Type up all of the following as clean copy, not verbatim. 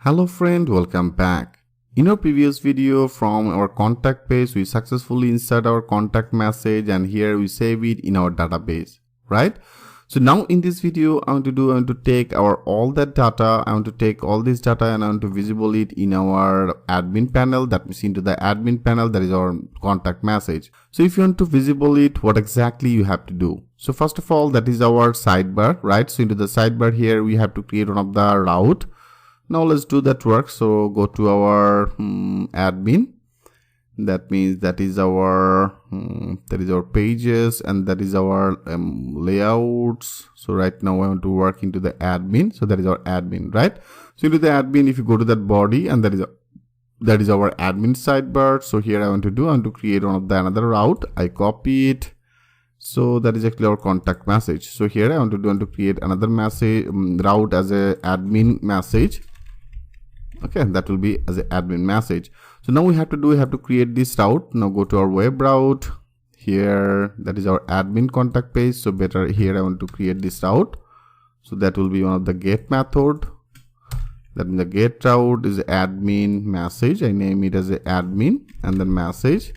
Hello friend, welcome back. In our previous video from our contact page, we successfully insert our contact message and here we save it in our database, right? So now in this video, I want to take all that data, I want to take all this data and I want to visible it in our admin panel. That means into the admin panel, that is our contact message. So if you want to visible it, what exactly you have to do? So first of all, that is our sidebar, right? So into the sidebar here, we have to create one of the route. Now let's do that work. So go to our admin. That means that is our pages and that is our layouts. So right now I want to work into the admin. So that is our admin, right? So into the admin, if you go to that body and that is our admin sidebar. So here I want to create one of the another route. I copy it. So that is actually our contact message. So here I want to create another message route as a admin message. Okay, that will be as an admin message. So now we have to create this route. Now go to our web route. Here, that is our admin contact page. So better here I want to create this route. So that will be one of the get method. That means the get route is admin message. I name it as a admin and then message.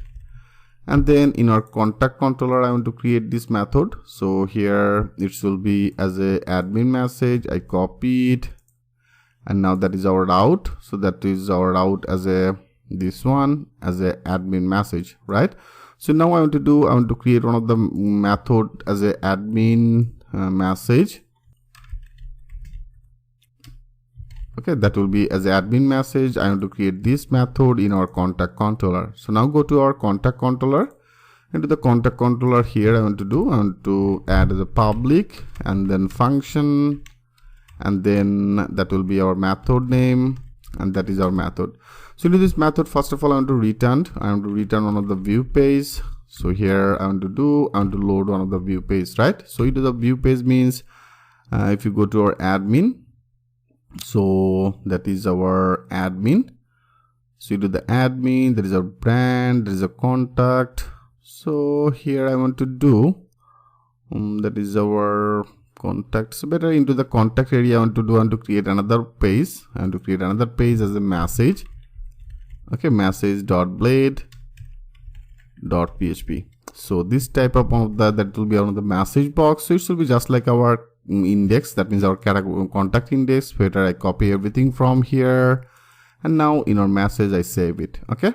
And then in our contact controller, I want to create this method. So here it will be as a admin message. I copy it. And now that is our route. So that is our route as this one as a admin message, right? So now I want to create one of the method as a admin message. Okay, that will be as a admin message. I want to create this method in our contact controller. So now go to our contact controller. Into the contact controller here I want to add as a public and then function. And then that will be our method name and that is our method. So into this method, first of all, I want to return one of the view page. So here I want to load one of the view page, right? So into the view page means if you go to our admin, so that is our admin. So into the admin, there is a brand, there is a contact. So here I want to that is our contact. So better into the contact area I want to create another page. I want to create another page as a message. Okay, message.blade.php. So this type of that will be on the message box. So it should be just like our index. That means our contact index. Better I copy everything from here. And now in our message I save it. Okay.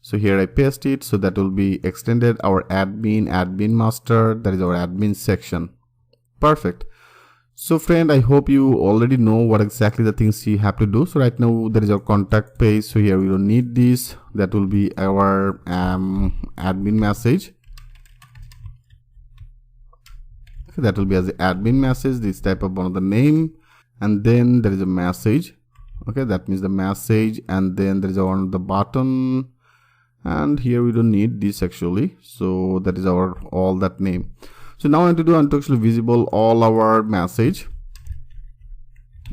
So here I paste it. So that will be extended our admin master. That is our admin section. Perfect. So friend, I hope you already know what exactly the things you have to do. So right now there is our contact page. So here we don't need this. That will be our admin message. Okay, that will be as an admin message. This type of one of the name, and then there is a message. Okay, that means the message, and then there is one of the button, and here we don't need this actually. So that is our all that name. So now I want to actually visible all our message.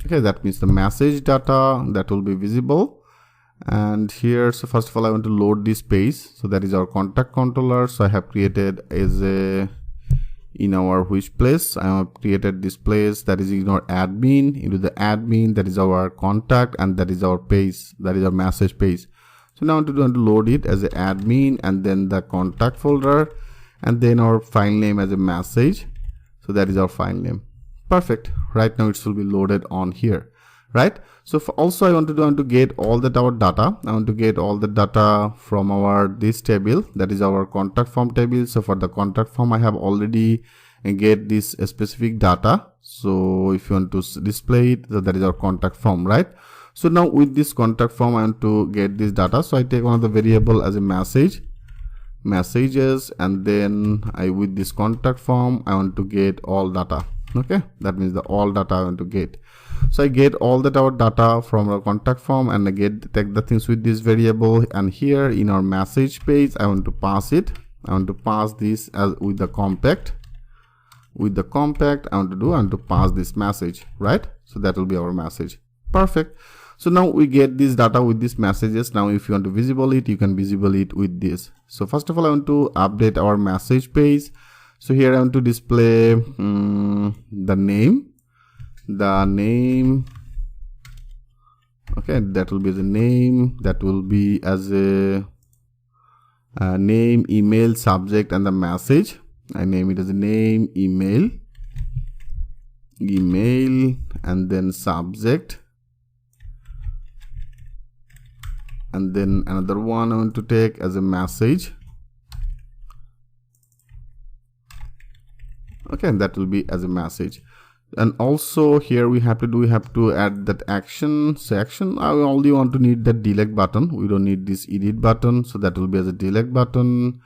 Okay, that means the message data that will be visible. And here, so first of all, I want to load this page. So that is our contact controller. So I have created as in our which place I have created this place, that is in our admin. Into the admin, that is our contact, and that is our page, that is our message page. So now I want to load it as an admin and then the contact folder. And then our file name as a message. So that is our file name. Perfect. Right now it will be loaded on here, right? So also I want to get all that our data. I want to get all the data from our this table, that is our contact form table. So for the contact form I have already get this specific data. So if you want to display it, so that is our contact form, right? So now with this contact form I want to get this data. So I take one of the variable as a messages, and then with this contact form I want to get all data. Okay, that means the all data I want to get. So I get all that our data from our contact form and I take the things with this variable, and here in our message page I want to pass it. I want to pass this as with the compact. With the compact I want to pass this message, right? So that will be our message. Perfect. So now we get this data with these messages. Now if you want to visible it, you can visible it with this. So first of all I want to update our message page. So here I want to display the name Okay, that will be the name, that will be as a name, email, subject, and the message. I name it as a name, email, and then subject, and then another one I want to take as a message. Okay, that will be as a message. And also here we have to add that action. So action, I only want to need that delete button. We don't need this edit button, so that will be as a delete button.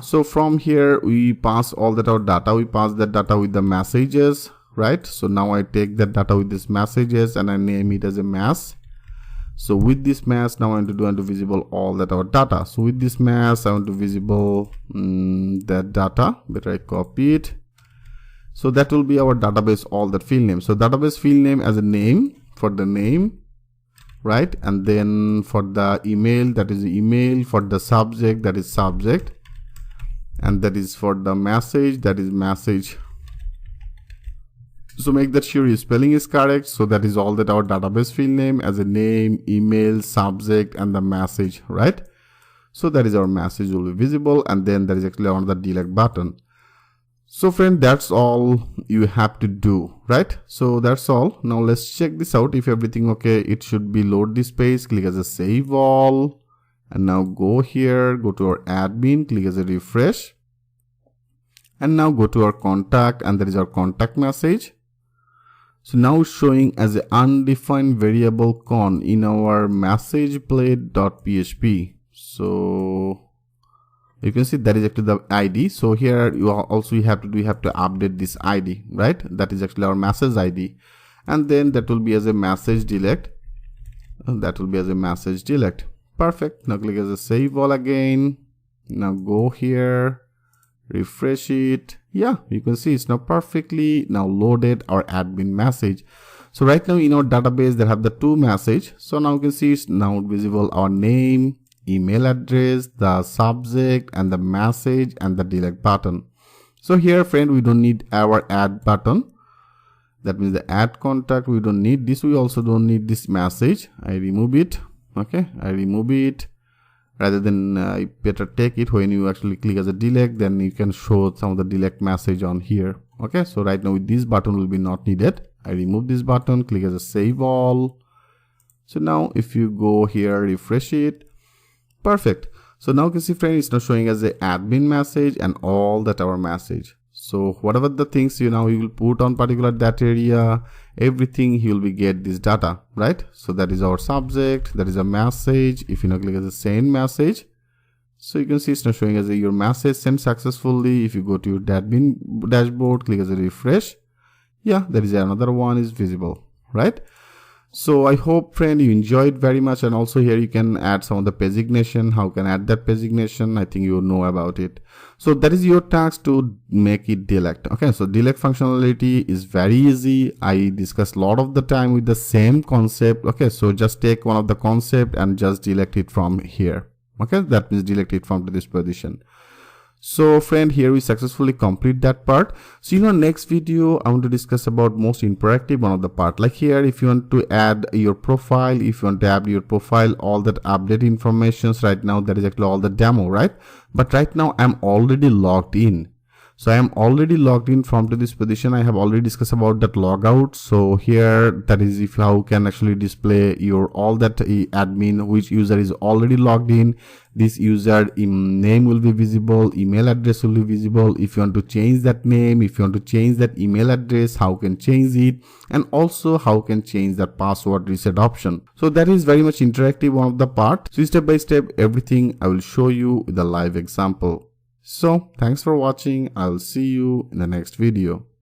So from here we pass all that our data. We pass that data with the messages, right? So now I take that data with these messages and I name it as a mass. So with this mass, now I want to visible all that our data. So with this mass, I want to visible that data. Better I copy it. So that will be our database, all that field name. So database field name as a name for the name, right? And then for the email, that is email. For the subject, that is subject. And that is for the message, that is message. So make that sure your spelling is correct. So that is all that our database field name as a name, email, subject, and the message, right? So that is our message will be visible. And then there is actually on the delete button. So friend, that's all you have to do, right? So that's all. Now let's check this out. If everything okay, it should be load this page, click as a save all, and now go here, go to our admin, click as a refresh, and now go to our contact, and there is our contact message. So now it's showing as an undefined variable con in our message plate.php. So you can see that is actually the ID. So here you have to update this ID, right? That is actually our message ID. And then that will be as a message delete. That will be as a message delete. Perfect. Now click as a save all again. Now go here, refresh it. Yeah, you can see it's now perfectly now loaded our admin message. So right now in our database they have the two message. So now you can see it's now visible our name, email address, the subject, and the message, and the delete button. So here friend, we don't need our add button. That means the add contact, we don't need this. We also don't need this message. I remove it. Okay, I remove it. Rather than better take it when you actually click as a delete, then you can show some of the delete message on here. Okay, so right now with this button will be not needed. I remove this button, click as a save all. So now if you go here, refresh it. Perfect. So now you can see friend, it's now showing as a admin message and all that our message. So whatever the things you will put on particular that area, everything he will be get this data, right? So that is our subject, that is a message. If you now click as a send message, so you can see it's now showing as your message sent successfully. If you go to your admin dashboard, click as a refresh. Yeah, there is another one is visible, right? So I hope friend you enjoyed very much. And also here you can add some of the pageination. How can add that pageination? I think you know about it. So that is your task to make it delete. Okay, so delete functionality is very easy. I discuss a lot of the time with the same concept. Okay, so just take one of the concept and just delete it from here. Okay, that means delete it from this position. So friend, here we successfully complete that part. So next video I want to discuss about most interactive one of the part. Like here, if you want to add your profile, if you want to add your profile, all that update informations right now, that is actually all the demo, right? But right now I'm already logged in. So I am already logged in from to this position. I have already discussed about that logout. So here, that is if how can actually display your all that admin, which user is already logged in. This user name will be visible, email address will be visible. If you want to change that name, if you want to change that email address, how can change it, and also how can change that password reset option. So that is very much interactive one of the part. So step by step everything I will show you with a live example. So thanks for watching. I'll see you in the next video.